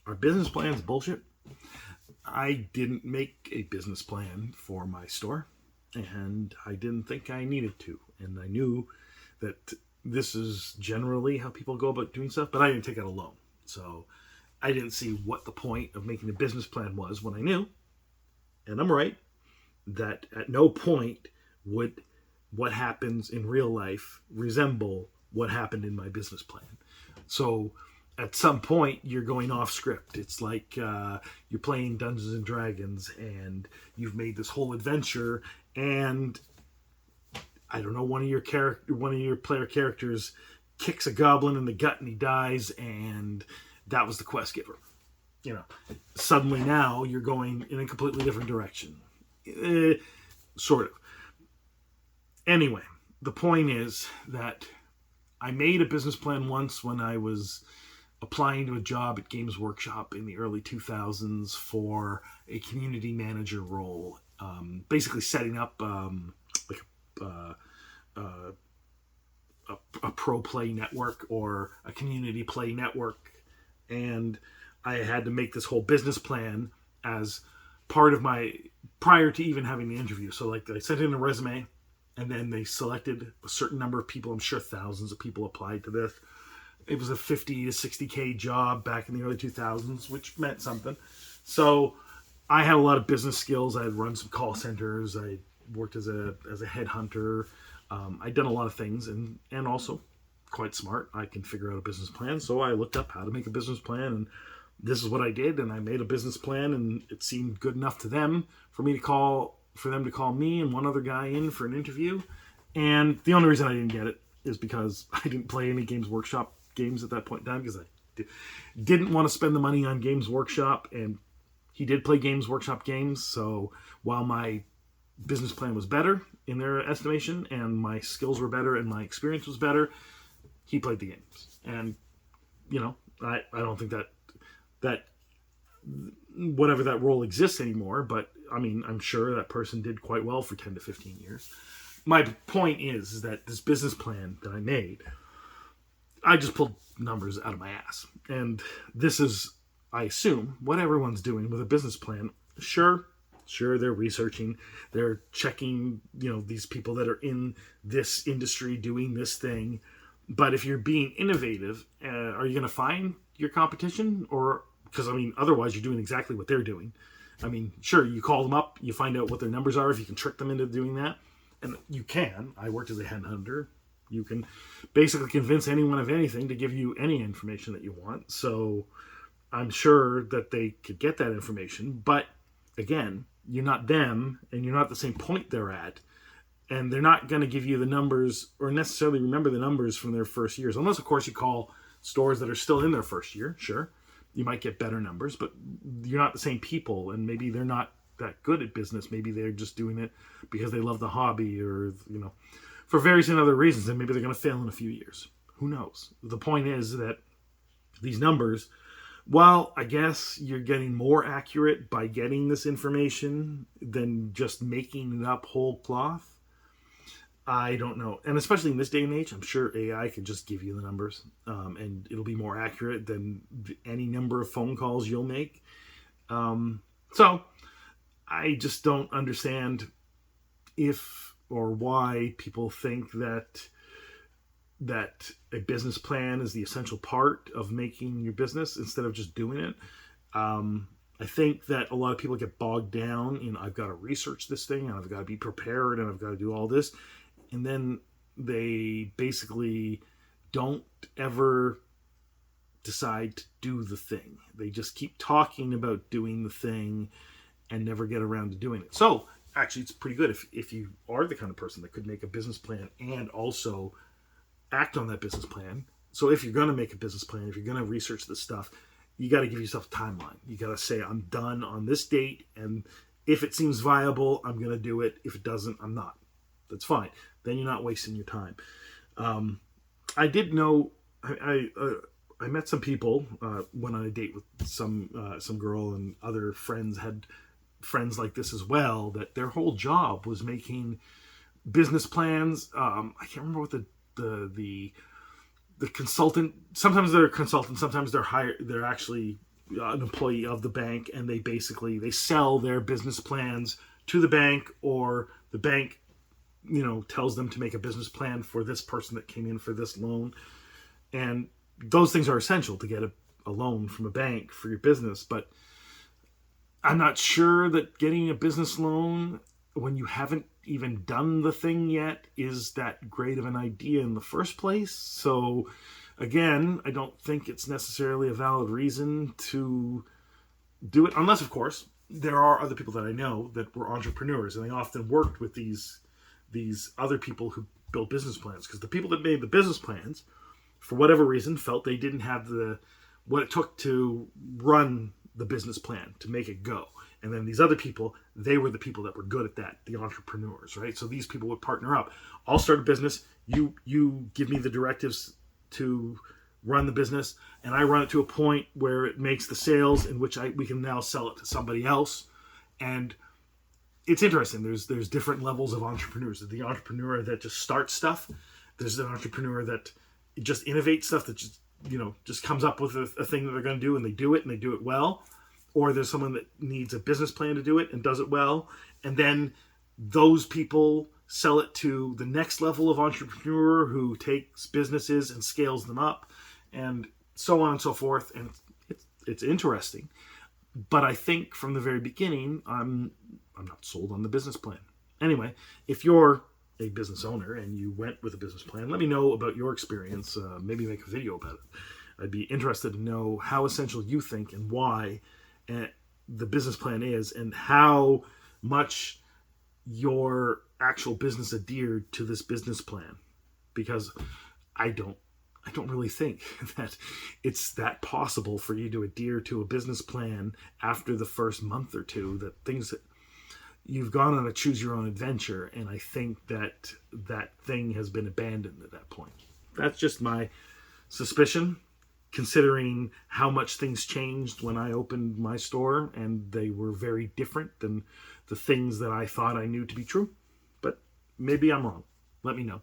Are business plans bullshit? I didn't make a business plan for my store, and I didn't think I needed to. And I knew that this is generally how people go about doing stuff, but I didn't take out a loan. So I didn't see what the point of making a business plan was when I knew, and I'm right, that at no point would what happens in real life resemble what happened in my business plan. So at some point you're going off script. It's like you're playing Dungeons and Dragons and you've made this whole adventure, and I don't know, one of your player characters kicks a goblin in the gut and he dies, and that was the quest giver. Suddenly now you're going in a completely different direction. Sort of. Anyway, the point is that I made a business plan once when I was applying to a job at Games Workshop in the early 2000s for a community manager role, basically setting up like a pro play network or a community play network. And I had to make this whole business plan as part of prior to even having the interview. So like I sent in a resume, and then they selected a certain number of people. I'm sure thousands of people applied to this. It was a 50 to 60K job back in the early 2000s, which meant something. So I had a lot of business skills. I had run some call centers. I worked as a headhunter. I'd done a lot of things, and also quite smart. I can figure out a business plan. So I looked up how to make a business plan, and this is what I did. And I made a business plan, and it seemed good enough to them for them to call me and one other guy in for an interview. And the only reason I didn't get it is because I didn't play any Games Workshop games at that point in time, because I didn't want to spend the money on Games Workshop, and he did play Games Workshop games. So while my business plan was better in their estimation, and my skills were better, and my experience was better, he played the games. And I don't think that whatever that role exists anymore, but I mean, I'm sure that person did quite well for 10 to 15 years. My point is that this business plan that I made, I just pulled numbers out of my ass. And this is, I assume, what everyone's doing with a business plan. Sure, they're researching, they're checking, these people that are in this industry doing this thing. But if you're being innovative, are you going to find your competition? Or, because otherwise you're doing exactly what they're doing. Sure, you call them up, you find out what their numbers are, if you can trick them into doing that. And you can. I worked as a headhunter. You can basically convince anyone of anything to give you any information that you want. So I'm sure that they could get that information. But again, you're not them, and you're not the same point they're at. And they're not going to give you the numbers or necessarily remember the numbers from their first years. Unless, of course, you call stores that are still in their first year. Sure, you might get better numbers, but you're not the same people. And maybe they're not that good at business. Maybe they're just doing it because they love the hobby, or, for various and other reasons. And maybe they're going to fail in a few years. Who knows? The point is that these numbers, while I guess you're getting more accurate by getting this information than just making it up whole cloth, I don't know. And especially in this day and age, I'm sure AI can just give you the numbers, and it'll be more accurate than any number of phone calls you'll make. So I just don't understand if or why people think that a business plan is the essential part of making your business instead of just doing it. I think that a lot of people get bogged down in, I've got to research this thing, and I've got to be prepared, and I've got to do all this. And then they basically don't ever decide to do the thing. They just keep talking about doing the thing and never get around to doing it. So actually, it's pretty good if you are the kind of person that could make a business plan and also act on that business plan. So if you're going to make a business plan, if you're going to research this stuff, you got to give yourself a timeline. You got to say, I'm done on this date, and if it seems viable, I'm going to do it. If it doesn't, I'm not. That's fine. Then you're not wasting your time. I did know, I met some people, went on a date with some girl, and other friends had friends like this as well, that their whole job was making business plans. I can't remember what the consultant, sometimes they're consultants, sometimes they're hired, they're actually an employee of the bank, and they sell their business plans to the bank, or the bank tells them to make a business plan for this person that came in for this loan. And those things are essential to get a loan from a bank for your business. But I'm not sure that getting a business loan when you haven't even done the thing yet is that great of an idea in the first place. So again, I don't think it's necessarily a valid reason to do it, unless of course there are other people that I know that were entrepreneurs, and they often worked with these other people who built business plans, because the people that made the business plans, for whatever reason, felt they didn't have what it took to run the business plan, to make it go. And then these other people, they were the people that were good at that, the entrepreneurs, right? So these people would partner up. I'll start a business. You give me the directives to run the business, and I run it to a point where it makes the sales, in which we can now sell it to somebody else. And it's interesting. There's different levels of entrepreneurs. There's the entrepreneur that just starts stuff. There's an entrepreneur that just innovates stuff, that just comes up with a thing that they're going to do, and they do it well. Or there's someone that needs a business plan to do it and does it well. And then those people sell it to the next level of entrepreneur, who takes businesses and scales them up, and so on and so forth. And it's interesting. But I think from the very beginning, I'm not sold on the business plan. Anyway, if you're a business owner and you went with a business plan, let me know about your experience. Maybe make a video about it. I'd be interested to know how essential you think and why the business plan is, and how much your actual business adhered to this business plan. Because I don't really think that it's that possible for you to adhere to a business plan after the first month or two. That you've gone on a choose your own adventure, and I think that thing has been abandoned at that point. That's just my suspicion, considering how much things changed when I opened my store, and they were very different than the things that I thought I knew to be true. But maybe I'm wrong. Let me know.